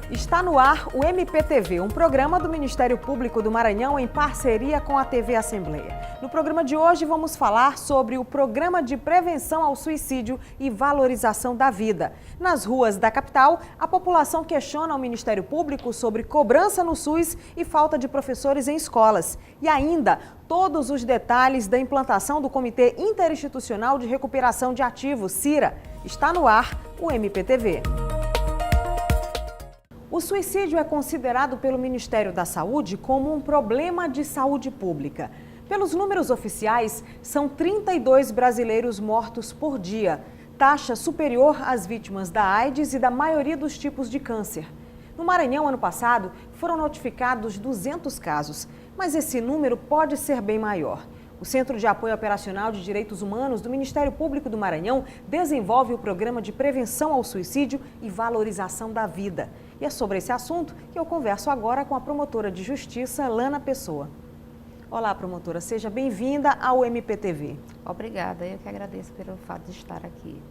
Está no ar o MPTV, um programa do Ministério Público do Maranhão em parceria com a TV Assembleia. No programa de hoje vamos falar sobre o Programa de Prevenção ao Suicídio e Valorização da Vida. Nas ruas da capital, a população questiona o Ministério Público sobre cobrança no SUS e falta de professores em escolas. E ainda, todos os detalhes da implantação do Comitê Interinstitucional de Recuperação de Ativos, CIRA. Está no ar o MPTV. O suicídio é considerado pelo Ministério da Saúde como um problema de saúde pública. Pelos números oficiais, são 32 brasileiros mortos por dia, taxa superior às vítimas da AIDS e da maioria dos tipos de câncer. No Maranhão, ano passado, foram notificados 200 casos, mas esse número pode ser bem maior. O Centro de Apoio Operacional de Direitos Humanos do Ministério Público do Maranhão desenvolve o Programa de Prevenção ao Suicídio e Valorização da Vida. E é sobre esse assunto que eu converso agora com a promotora de Justiça, Lana Pessoa. Olá, promotora, seja bem-vinda ao MPTV. Obrigada, eu que agradeço pelo fato de estar aqui.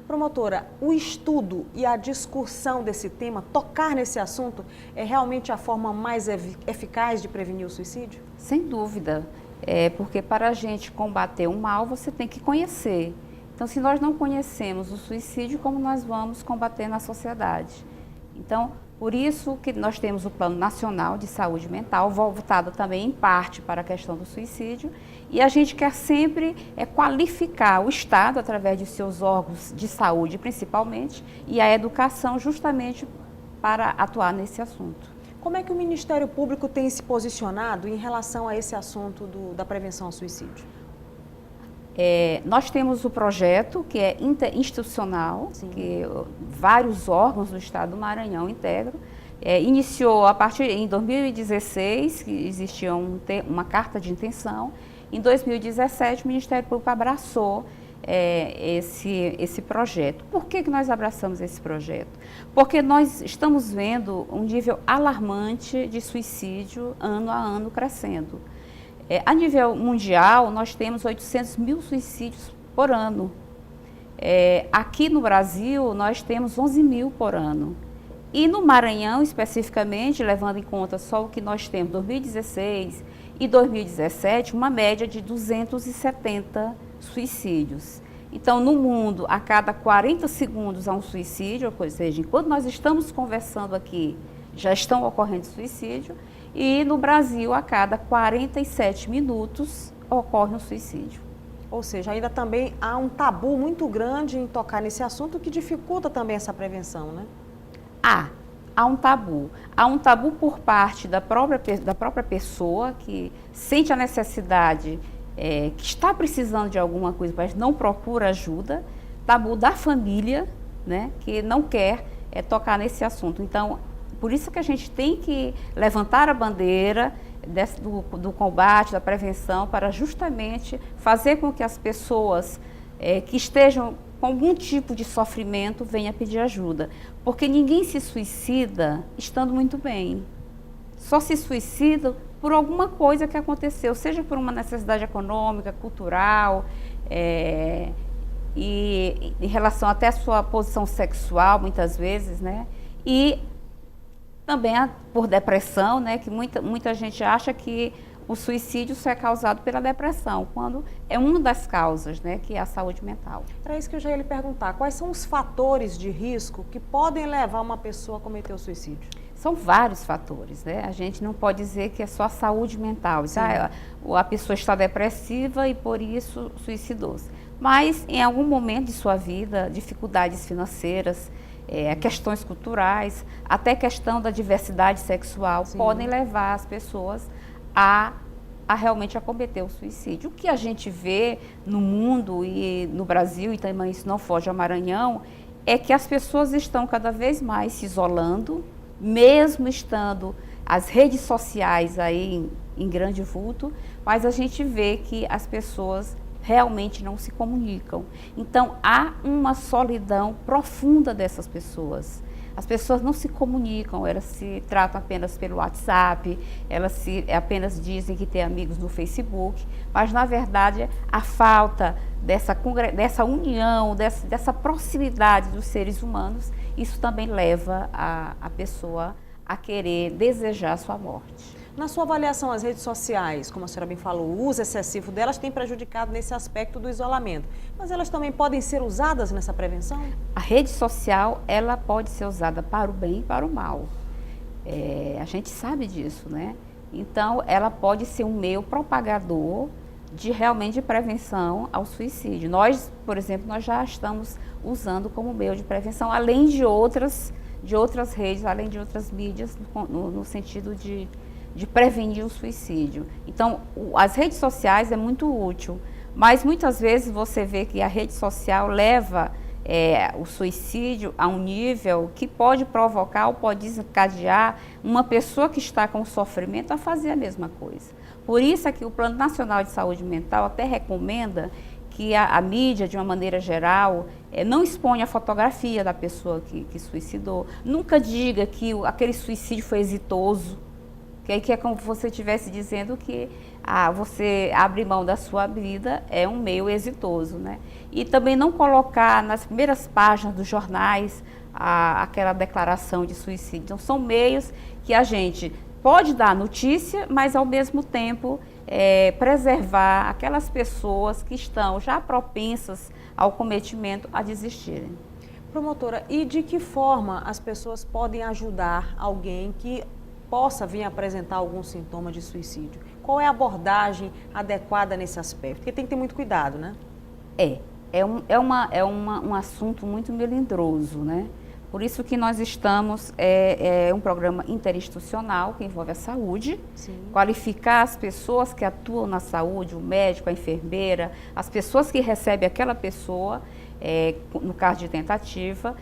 Promotora, o estudo e a discussão desse tema, tocar nesse assunto, é realmente a forma mais eficaz de prevenir o suicídio? Sem dúvida, porque para a gente combater o mal, você tem que conhecer. Então, se nós não conhecemos o suicídio, como nós vamos combater na sociedade? Então, por isso que nós temos o Plano Nacional de Saúde Mental, voltado também em parte para a questão do suicídio, e a gente quer sempre qualificar o Estado, através de seus órgãos de saúde principalmente, e a educação justamente para atuar nesse assunto. Como é que o Ministério Público tem se posicionado em relação a esse assunto da prevenção ao suicídio? Nós temos o projeto que é interinstitucional, Sim. que vários órgãos do Estado do Maranhão integram. Iniciou em 2016, que existia uma carta de intenção. Em 2017, o Ministério Público abraçou esse projeto. Por que nós abraçamos esse projeto? Porque nós estamos vendo um nível alarmante de suicídio ano a ano crescendo. A nível mundial, nós temos 800 mil suicídios por ano. Aqui no Brasil, nós temos 11 mil por ano. E no Maranhão, especificamente, levando em conta só o que nós temos em 2016 e 2017, uma média de 270 suicídios. Então, no mundo, a cada 40 segundos há um suicídio, ou seja, enquanto nós estamos conversando aqui, já estão ocorrendo suicídio. E no Brasil, a cada 47 minutos, ocorre um suicídio. Ou seja, ainda também há um tabu muito grande em tocar nesse assunto que dificulta também essa prevenção, né? Há um tabu. Há um tabu por parte da própria pessoa que sente a necessidade, que está precisando de alguma coisa, mas não procura ajuda. Tabu da família, né, que não quer tocar nesse assunto. Então, por isso que a gente tem que levantar a bandeira do combate, da prevenção, para justamente fazer com que as pessoas que estejam com algum tipo de sofrimento venham pedir ajuda. Porque ninguém se suicida estando muito bem. Só se suicida por alguma coisa que aconteceu, seja por uma necessidade econômica, cultural, e em relação até à sua posição sexual, muitas vezes, né? E também por depressão, né, que muita gente acha que o suicídio só é causado pela depressão, quando é uma das causas, né, que é a saúde mental. Era isso que eu já ia lhe perguntar. Quais são os fatores de risco que podem levar uma pessoa a cometer o suicídio? São vários fatores, né? A gente não pode dizer que é só a saúde mental. Tá? A pessoa está depressiva e por isso suicidou-se. Mas em algum momento de sua vida, dificuldades financeiras, questões culturais, até questão da diversidade sexual, Sim. podem levar as pessoas a realmente cometer o suicídio. O que a gente vê no mundo e no Brasil, e também isso não foge ao Maranhão, é que as pessoas estão cada vez mais se isolando, mesmo estando as redes sociais aí em grande vulto, mas a gente vê que as pessoas realmente não se comunicam. Então, há uma solidão profunda dessas pessoas. As pessoas não se comunicam, elas se tratam apenas pelo WhatsApp, elas apenas dizem que têm amigos no Facebook, mas na verdade a falta dessa união, dessa proximidade dos seres humanos, isso também leva a pessoa a querer desejar a sua morte. Na sua avaliação, as redes sociais, como a senhora bem falou, o uso excessivo delas tem prejudicado nesse aspecto do isolamento, mas elas também podem ser usadas nessa prevenção? A rede social, ela pode ser usada para o bem e para o mal. A gente sabe disso, né? Então, ela pode ser um meio propagador de prevenção ao suicídio. Nós, por exemplo, nós já estamos usando como meio de prevenção, além de outras redes, além de outras mídias, no sentido de prevenir o suicídio. Então, as redes sociais é muito útil, mas muitas vezes você vê que a rede social leva o suicídio a um nível que pode provocar ou pode desencadear uma pessoa que está com sofrimento a fazer a mesma coisa. Por isso é que o Plano Nacional de Saúde Mental até recomenda que a mídia, de uma maneira geral, não exponha a fotografia da pessoa que suicidou. Nunca diga que aquele suicídio foi exitoso, que é como se você estivesse dizendo que você abre mão da sua vida é um meio exitoso, né? E também não colocar nas primeiras páginas dos jornais aquela declaração de suicídio. Então, são meios que a gente pode dar notícia, mas ao mesmo tempo preservar aquelas pessoas que estão já propensas ao cometimento a desistirem. Promotora, e de que forma as pessoas podem ajudar alguém que possa vir apresentar algum sintoma de suicídio? Qual é a abordagem adequada nesse aspecto? Porque tem que ter muito cuidado, né? É um assunto muito melindroso, né? Por isso que nós estamos, um programa interinstitucional que envolve a saúde, sim, qualificar as pessoas que atuam na saúde, o médico, a enfermeira, as pessoas que recebem aquela pessoa, no caso de tentativa,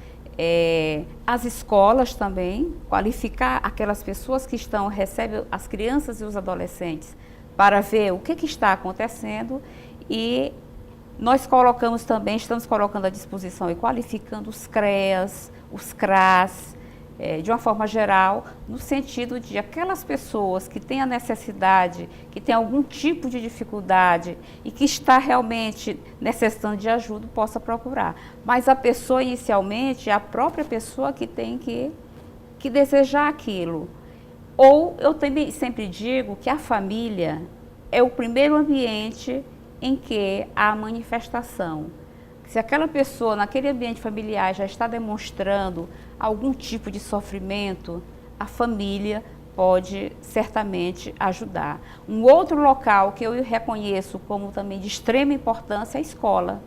as escolas também, qualificar aquelas pessoas que recebem as crianças e os adolescentes para ver o que está acontecendo, e nós estamos colocando à disposição e qualificando os CREAS, os CRAS, de uma forma geral, no sentido de aquelas pessoas que têm a necessidade, que têm algum tipo de dificuldade e que está realmente necessitando de ajuda, possa procurar. Mas a pessoa, inicialmente, é a própria pessoa que tem que desejar aquilo. Ou eu também sempre digo que a família é o primeiro ambiente em que há manifestação. Se aquela pessoa, naquele ambiente familiar, já está demonstrando algum tipo de sofrimento, a família pode certamente ajudar. Um outro local que eu reconheço como também de extrema importância é a escola,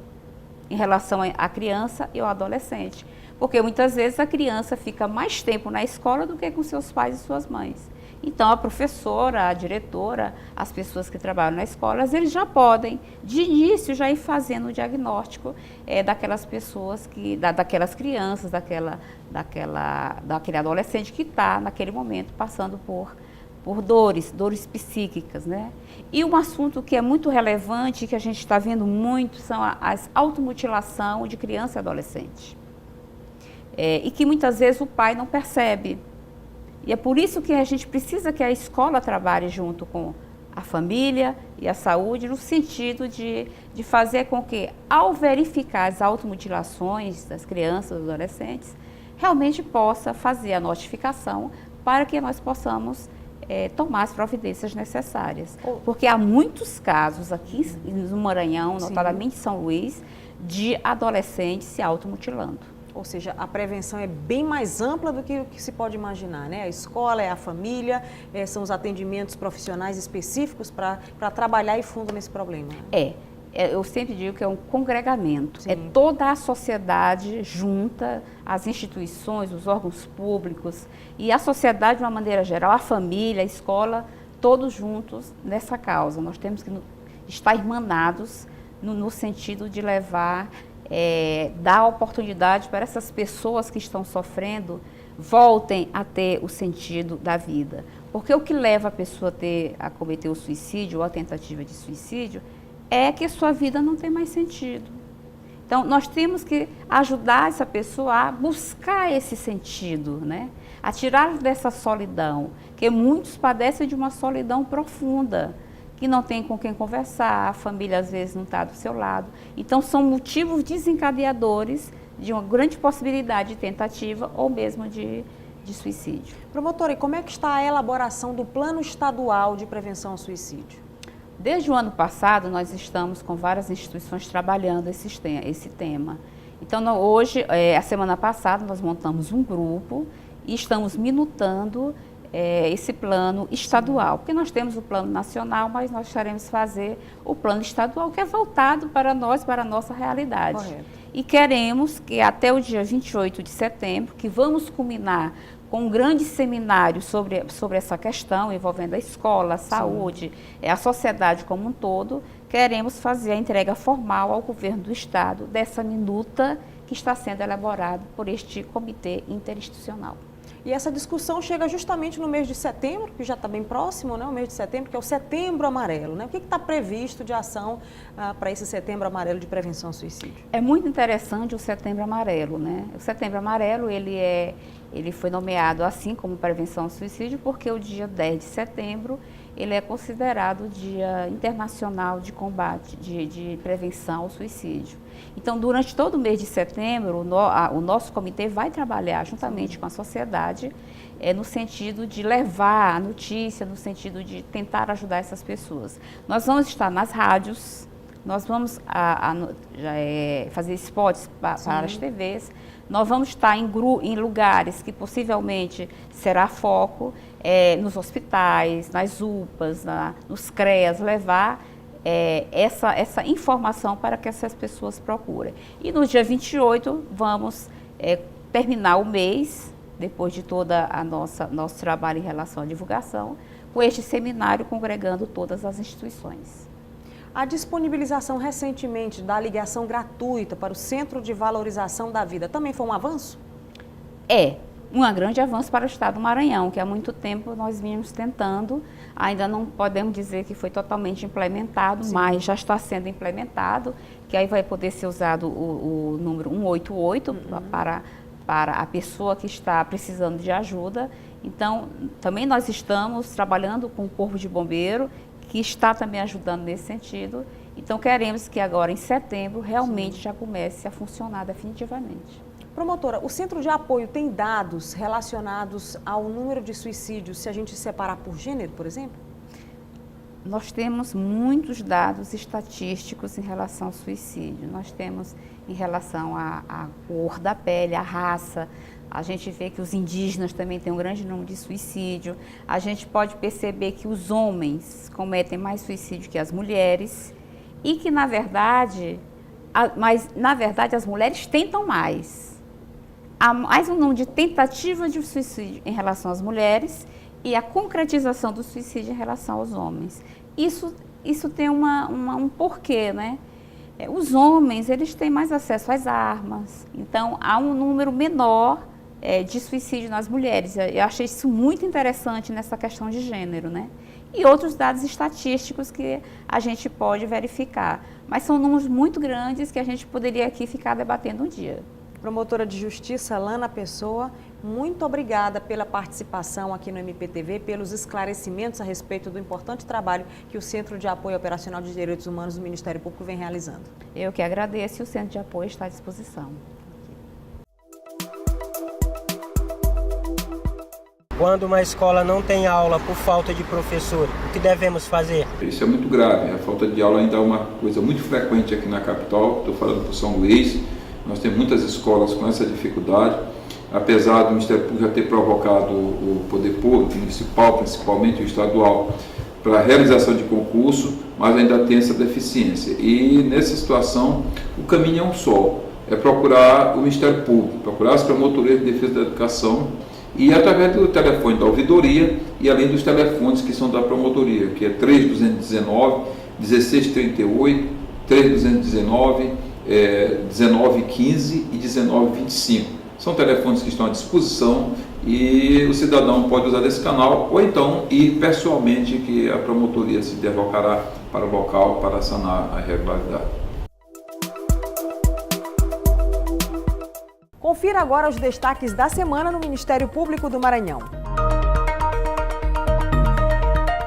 em relação à criança e ao adolescente. Porque muitas vezes a criança fica mais tempo na escola do que com seus pais e suas mães. Então, a professora, a diretora, as pessoas que trabalham na escola, eles já podem, de início, já ir fazendo o diagnóstico daquelas pessoas, daquelas crianças, daquele adolescente que está, naquele momento, passando por dores psíquicas, né? E um assunto que é muito relevante, que a gente está vendo muito, são as automutilação de criança e adolescente. E que muitas vezes o pai não percebe. E é por isso que a gente precisa que a escola trabalhe junto com a família e a saúde, no sentido de fazer com que, ao verificar as automutilações das crianças e adolescentes, realmente possa fazer a notificação para que nós possamos tomar as providências necessárias. Porque há muitos casos aqui no Maranhão, notadamente em São Luís, de adolescentes se automutilando. Ou seja, a prevenção é bem mais ampla do que o que se pode imaginar, né? A escola, a família, são os atendimentos profissionais específicos para trabalhar e fundo nesse problema. Eu sempre digo que é um congregamento. Sim. É toda a sociedade junta, as instituições, os órgãos públicos e a sociedade de uma maneira geral, a família, a escola, todos juntos nessa causa. Nós temos que estar irmanados no sentido de levar... dar oportunidade para essas pessoas que estão sofrendo voltem a ter o sentido da vida. Porque o que leva a pessoa a cometer o suicídio ou a tentativa de suicídio é que a sua vida não tem mais sentido. Então, nós temos que ajudar essa pessoa a buscar esse sentido, né? A tirar dessa solidão, que muitos padecem de uma solidão profunda, que não tem com quem conversar, a família às vezes não está do seu lado. Então, são motivos desencadeadores de uma grande possibilidade de tentativa ou mesmo de suicídio. Promotora, e como é que está a elaboração do Plano Estadual de Prevenção ao Suicídio? Desde o ano passado, nós estamos com várias instituições trabalhando esse tema. Então, hoje, a semana passada, nós montamos um grupo e estamos minutando esse plano estadual, porque nós temos o plano nacional, mas nós queremos fazer o plano estadual, que é voltado para nós, para a nossa realidade. Correto. E queremos que até o dia 28 de setembro, que vamos culminar com um grande seminário sobre essa questão, envolvendo a escola, a saúde, a sociedade como um todo, queremos fazer a entrega formal ao governo do estado dessa minuta que está sendo elaborada por este comitê interinstitucional. E essa discussão chega justamente no mês de setembro, que já está bem próximo, né? O mês de setembro, que é o Setembro Amarelo, né? O que está previsto de ação para esse Setembro Amarelo de prevenção ao suicídio? É muito interessante o Setembro Amarelo, né? O Setembro Amarelo, ele foi nomeado assim como prevenção ao suicídio, porque o dia 10 de setembro, ele é considerado o Dia Internacional de Combate, de Prevenção ao Suicídio. Então, durante todo o mês de setembro, o nosso comitê vai trabalhar juntamente com a sociedade, no sentido de levar a notícia, no sentido de tentar ajudar essas pessoas. Nós vamos estar nas rádios, nós vamos fazer spots para as TVs, nós vamos estar em lugares que possivelmente será foco, nos hospitais, nas UPAs, nos CREAS, levar essa informação para que essas pessoas procurem. E no dia 28 vamos terminar o mês, depois de toda nosso trabalho em relação à divulgação, com este seminário congregando todas as instituições. A disponibilização recentemente da ligação gratuita para o Centro de Valorização da Vida também foi um avanço? É um grande avanço para o estado do Maranhão, que há muito tempo nós vínhamos tentando, ainda não podemos dizer que foi totalmente implementado, sim, mas já está sendo implementado, que aí vai poder ser usado o número 188 para a pessoa que está precisando de ajuda. Então, também nós estamos trabalhando com o Corpo de Bombeiro, que está também ajudando nesse sentido. Então, queremos que agora, em setembro, realmente já comece a funcionar definitivamente. Promotora, o Centro de Apoio tem dados relacionados ao número de suicídios, se a gente separar por gênero, por exemplo? Nós temos muitos dados estatísticos em relação ao suicídio. Nós temos em relação à cor da pele, à raça. A gente vê que os indígenas também têm um grande número de suicídio. A gente pode perceber que os homens cometem mais suicídio que as mulheres e que, na verdade, as mulheres tentam mais. Há mais um número de tentativas de suicídio em relação às mulheres e a concretização do suicídio em relação aos homens. Isso tem um porquê, né? Os homens, eles têm mais acesso às armas, então há um número menor de suicídio nas mulheres. Eu achei isso muito interessante nessa questão de gênero, né? E outros dados estatísticos que a gente pode verificar. Mas são números muito grandes que a gente poderia aqui ficar debatendo um dia. Promotora de Justiça Lana Pessoa, muito obrigada pela participação aqui no MPTV, pelos esclarecimentos a respeito do importante trabalho que o Centro de Apoio Operacional de Direitos Humanos do Ministério Público vem realizando. Eu que agradeço e o Centro de Apoio está à disposição. Quando uma escola não tem aula por falta de professor, o que devemos fazer? Isso é muito grave. A falta de aula ainda é uma coisa muito frequente aqui na capital. Estou falando por São Luís. Nós temos muitas escolas com essa dificuldade. Apesar do Ministério Público já ter provocado o poder público, municipal, principalmente o estadual, para a realização de concurso, mas ainda tem essa deficiência. E nessa situação, o caminho é um só. É procurar o Ministério Público, procurar as promotorias de defesa da educação, e através do telefone da ouvidoria e além dos telefones que são da promotoria, que é 3219, 1638, 3219, 1915 e 1925. São telefones que estão à disposição e o cidadão pode usar esse canal ou então ir pessoalmente, que a promotoria se deslocará para o local para sanar a irregularidade. Confira agora os destaques da semana no Ministério Público do Maranhão.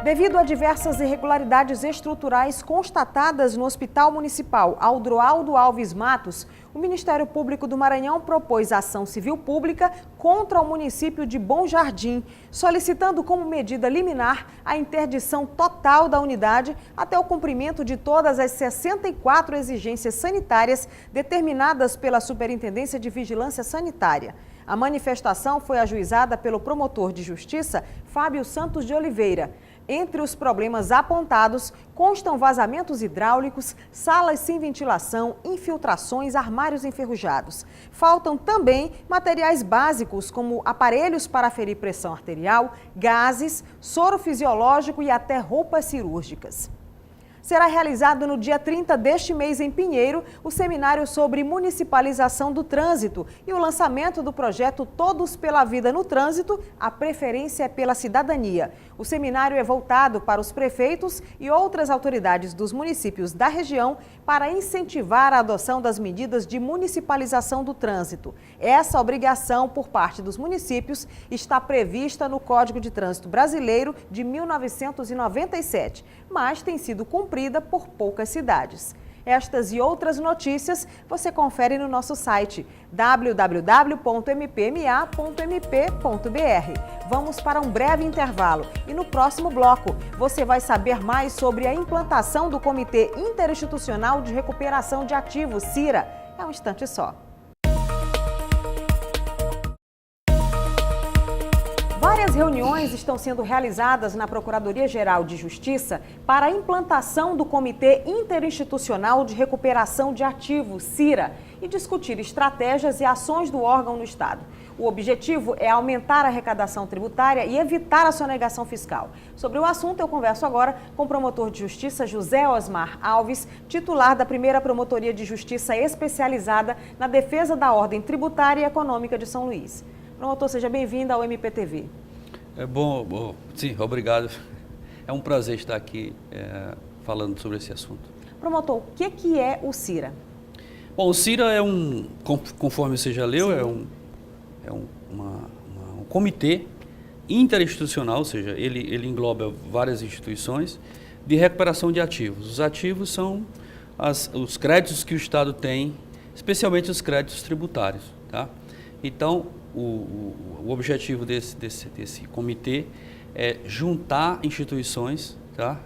Devido a diversas irregularidades estruturais constatadas no Hospital Municipal Aldroaldo Alves Matos, o Ministério Público do Maranhão propôs ação civil pública contra o município de Bom Jardim, solicitando como medida liminar a interdição total da unidade até o cumprimento de todas as 64 exigências sanitárias determinadas pela Superintendência de Vigilância Sanitária. A manifestação foi ajuizada pelo promotor de justiça, Fábio Santos de Oliveira. Entre os problemas apontados, constam vazamentos hidráulicos, salas sem ventilação, infiltrações, armários enferrujados. Faltam também materiais básicos como aparelhos para aferir pressão arterial, gases, soro fisiológico e até roupas cirúrgicas. Será realizado no dia 30 deste mês em Pinheiro o seminário sobre municipalização do trânsito e o lançamento do projeto Todos pela Vida no Trânsito, a preferência é pela cidadania. O seminário é voltado para os prefeitos e outras autoridades dos municípios da região para incentivar a adoção das medidas de municipalização do trânsito. Essa obrigação por parte dos municípios está prevista no Código de Trânsito Brasileiro de 1997, mas tem sido cumprida por poucas cidades. Estas e outras notícias você confere no nosso site www.mpma.mp.br. Vamos para um breve intervalo e no próximo bloco você vai saber mais sobre a implantação do Comitê Interinstitucional de Recuperação de Ativos, CIRA. É um instante só. Várias reuniões estão sendo realizadas na Procuradoria-Geral de Justiça para a implantação do Comitê Interinstitucional de Recuperação de Ativos, CIRA, e discutir estratégias e ações do órgão no Estado. O objetivo é aumentar a arrecadação tributária e evitar a sonegação fiscal. Sobre o assunto, eu converso agora com o promotor de justiça José Osmar Alves, titular da primeira Promotoria de Justiça especializada na defesa da ordem tributária e econômica de São Luís. Promotor, seja bem-vindo ao MPTV. Sim, obrigado. É um prazer estar aqui falando sobre esse assunto. Promotor, o que é o CIRA? Bom, o CIRA é conforme você já leu, um comitê interinstitucional, ou seja, ele engloba várias instituições de recuperação de ativos. Os ativos são os créditos que o Estado tem, especialmente os créditos tributários, tá? Então, o objetivo desse comitê é juntar instituições, tá?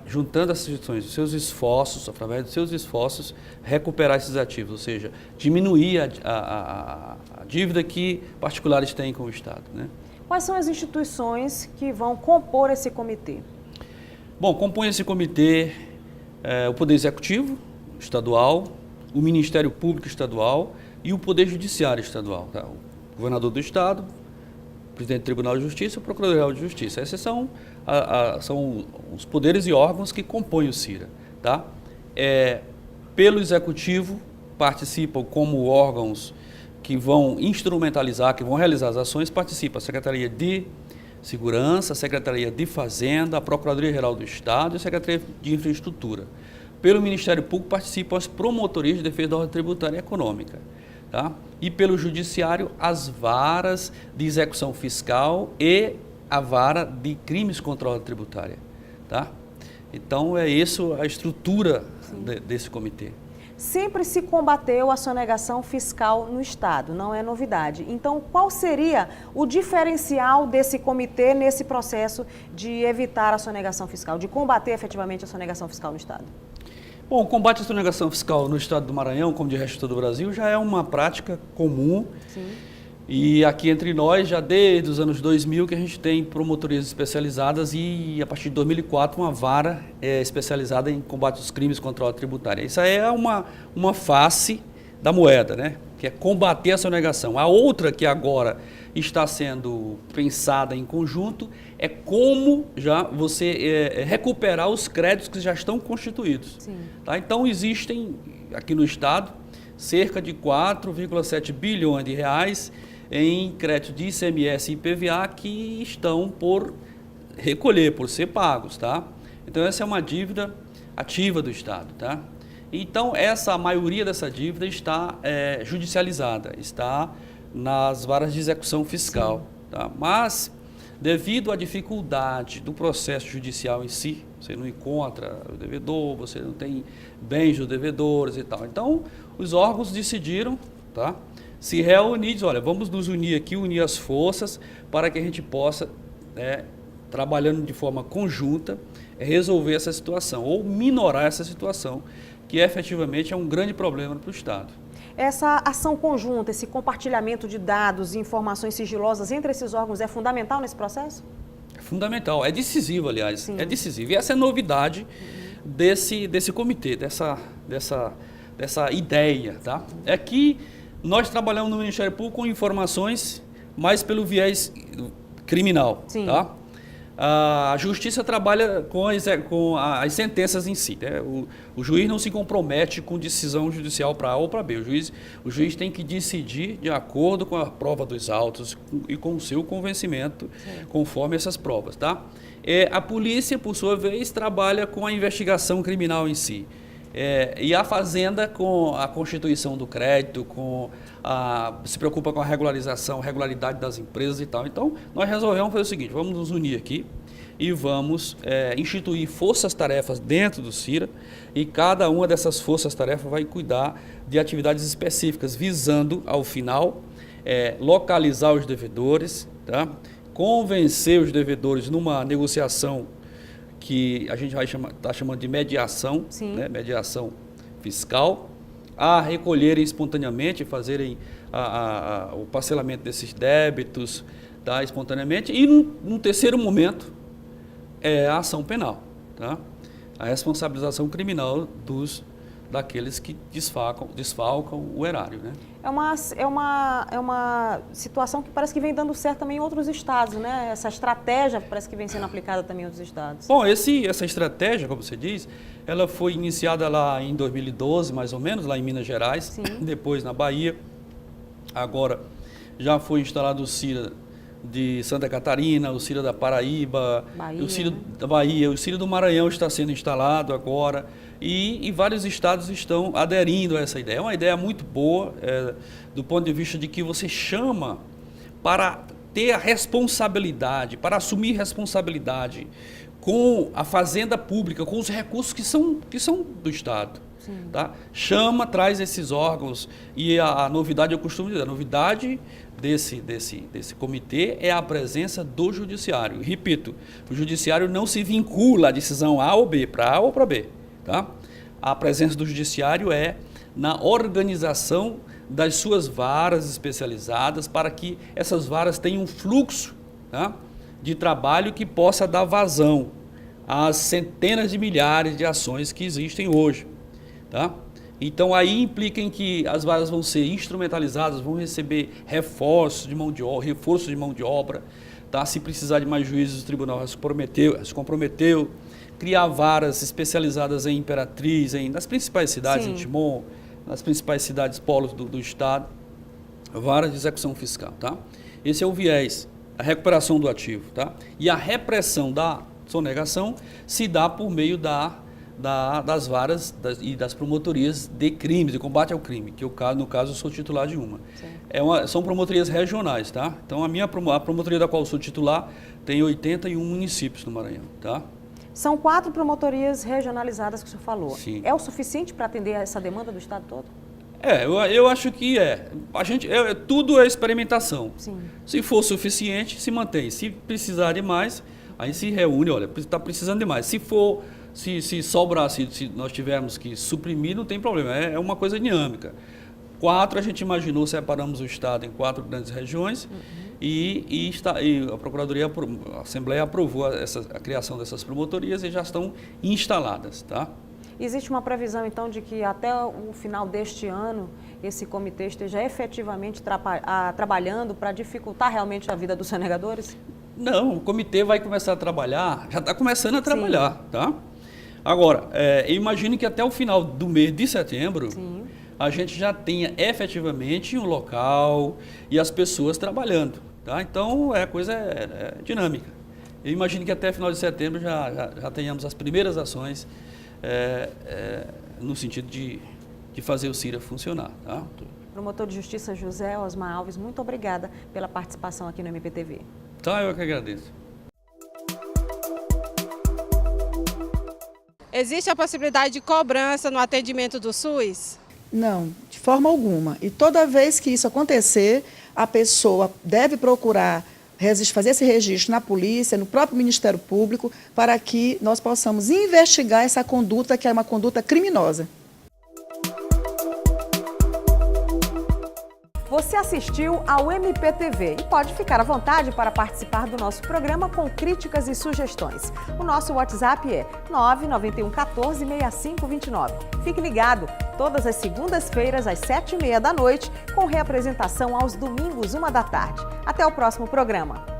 Juntando essas instituições, através dos seus esforços, recuperar esses ativos, ou seja, diminuir a dívida que particulares têm com o Estado, né? Quais são as instituições que vão compor esse comitê? Bom, compõe esse comitê o Poder Executivo Estadual, o Ministério Público Estadual e o Poder Judiciário Estadual, tá? O governador do Estado, o presidente do Tribunal de Justiça e o Procurador-Geral de Justiça. Esses são os poderes e órgãos que compõem o CIRA, tá? Pelo Executivo participam como órgãos que vão instrumentalizar, que vão realizar as ações, participa a Secretaria de Segurança, a Secretaria de Fazenda, a Procuradoria-Geral do Estado e a Secretaria de Infraestrutura. Pelo Ministério Público participam as promotorias de defesa da ordem tributária e econômica, tá? E pelo Judiciário, as varas de execução fiscal e a vara de crimes contra a ordem tributária, tá? Então, é isso a estrutura desse comitê. Sempre se combateu a sonegação fiscal no Estado, não é novidade. Então, qual seria o diferencial desse comitê nesse processo de evitar a sonegação fiscal, de combater efetivamente a sonegação fiscal no Estado? Bom, o combate à sonegação fiscal no Estado do Maranhão, como de resto de todo o Brasil, já é uma prática comum. Sim. E aqui entre nós, já desde os anos 2000, que a gente tem promotorias especializadas e, a partir de 2004, uma vara especializada em combate aos crimes contra a ordem tributária. Isso aí é uma face da moeda, né? Que é combater a sonegação. A outra que agora está sendo pensada em conjunto é como já você recuperar os créditos que já estão constituídos. Sim. Tá? Então, existem aqui no Estado cerca de 4,7 bilhões de reais em crédito de ICMS e IPVA que estão por recolher, por ser pagos, tá? Então, essa é uma dívida ativa do Estado, tá? Então, a maioria dessa dívida está judicializada, está nas varas de execução fiscal. Tá? Mas, devido à dificuldade do processo judicial em si, você não encontra o devedor, você não tem bens dos devedores e tal. Então, os órgãos decidiram, tá, se reunir e dizer, olha, vamos nos unir aqui, unir as forças para que a gente possa, trabalhando de forma conjunta, resolver essa situação ou minorar essa situação, que efetivamente é um grande problema para o Estado. Essa ação conjunta, esse compartilhamento de dados e informações sigilosas entre esses órgãos é fundamental nesse processo? É fundamental, é decisivo, aliás. Sim. É decisivo. E essa é a novidade desse comitê, dessa ideia. Tá? É que nós trabalhamos no Ministério Público com informações mais pelo viés criminal. Sim. Tá? A Justiça trabalha com as sentenças em si. Né? O juiz não se compromete com decisão judicial para A ou para B. O juiz tem que decidir de acordo com a prova dos autos e com o seu convencimento, conforme essas provas. Tá? A polícia, por sua vez, trabalha com a investigação criminal em si. E a Fazenda com a constituição do crédito, se preocupa com a regularidade das empresas e tal. Então, nós resolvemos fazer o seguinte, vamos nos unir aqui e vamos instituir forças-tarefas dentro do CIRA, e cada uma dessas forças-tarefas vai cuidar de atividades específicas, visando, ao final, localizar os devedores, tá? Convencer os devedores numa negociação que a gente vai tá chamando de mediação, né? Mediação fiscal, a recolherem espontaneamente, fazerem o parcelamento desses débitos, tá? Espontaneamente, e num terceiro momento a ação penal, tá? A responsabilização criminal daqueles que desfalcam o erário, né? É uma situação que parece que vem dando certo também em outros estados, né? Essa estratégia parece que vem sendo aplicada também em outros estados. Bom, essa estratégia, como você diz, ela foi iniciada lá em 2012, mais ou menos, lá em Minas Gerais, Sim. Depois na Bahia. Agora já foi instalado o CIRA de Santa Catarina, o CIRA da Paraíba, Bahia, o CIRA da Bahia, o CIRA do Maranhão está sendo instalado agora, e vários estados estão aderindo a essa ideia. É uma ideia muito boa, do ponto de vista de que você chama para ter a responsabilidade, para assumir responsabilidade com a fazenda pública, com os recursos que são do Estado. Tá? Chama, traz esses órgãos, e a novidade, eu costumo dizer, a novidade desse comitê é a presença do judiciário. Repito, o judiciário não se vincula à decisão A ou B, para A ou para B. Tá? A presença do judiciário é na organização das suas varas especializadas, para que essas varas tenham um fluxo, tá, de trabalho que possa dar vazão às centenas de milhares de ações que existem hoje. Tá? Então, aí implica em que as varas vão ser instrumentalizadas, vão receber reforço de mão de obra, tá? Se precisar de mais juízes, o tribunal se comprometeu, criar varas especializadas em Imperatriz, nas principais cidades, Sim. em Timon, nas principais cidades polos do Estado, varas de execução fiscal. Tá? Esse é o viés, a recuperação do ativo. Tá? E a repressão da sonegação se dá por meio das varas e das promotorias de crimes, de combate ao crime, que no caso eu sou titular de uma. São promotorias regionais, tá? Então a promotoria da qual eu sou titular tem 81 municípios no Maranhão, tá? São 4 promotorias regionalizadas que o senhor falou. Sim. É o suficiente para atender essa demanda do Estado todo? Eu acho que tudo é experimentação. Sim. Se for suficiente, se mantém. Se precisar de mais, aí se reúne, olha, está precisando de mais. Se sobrar, se nós tivermos que suprimir, não tem problema, é uma coisa dinâmica. 4, a gente imaginou, separamos o Estado em 4 grandes regiões, e a Procuradoria, a Assembleia aprovou a criação dessas promotorias e já estão instaladas. Tá? Existe uma previsão, então, de que até o final deste ano esse comitê esteja efetivamente trabalhando para dificultar realmente a vida dos sonegadores? Não, o comitê vai começar a trabalhar, já está começando a trabalhar. Sim. Tá? Agora, eu imagino que até o final do mês de setembro, Sim. a gente já tenha efetivamente um local e as pessoas trabalhando. Tá? Então, a coisa é dinâmica. Eu imagino que até final de setembro já tenhamos as primeiras ações no sentido de fazer o CIRA funcionar. Tá? Promotor de Justiça José Osmar Alves, muito obrigada pela participação aqui no MPTV. Tá, eu que agradeço. Existe a possibilidade de cobrança no atendimento do SUS? Não, de forma alguma. E toda vez que isso acontecer, a pessoa deve procurar fazer esse registro na polícia, no próprio Ministério Público, para que nós possamos investigar essa conduta, que é uma conduta criminosa. Você assistiu ao MPTV e pode ficar à vontade para participar do nosso programa com críticas e sugestões. O nosso WhatsApp é 991 14 6529. Fique ligado, todas as segundas-feiras às 7h30 da noite, com reapresentação aos domingos, 1 da tarde. Até o próximo programa.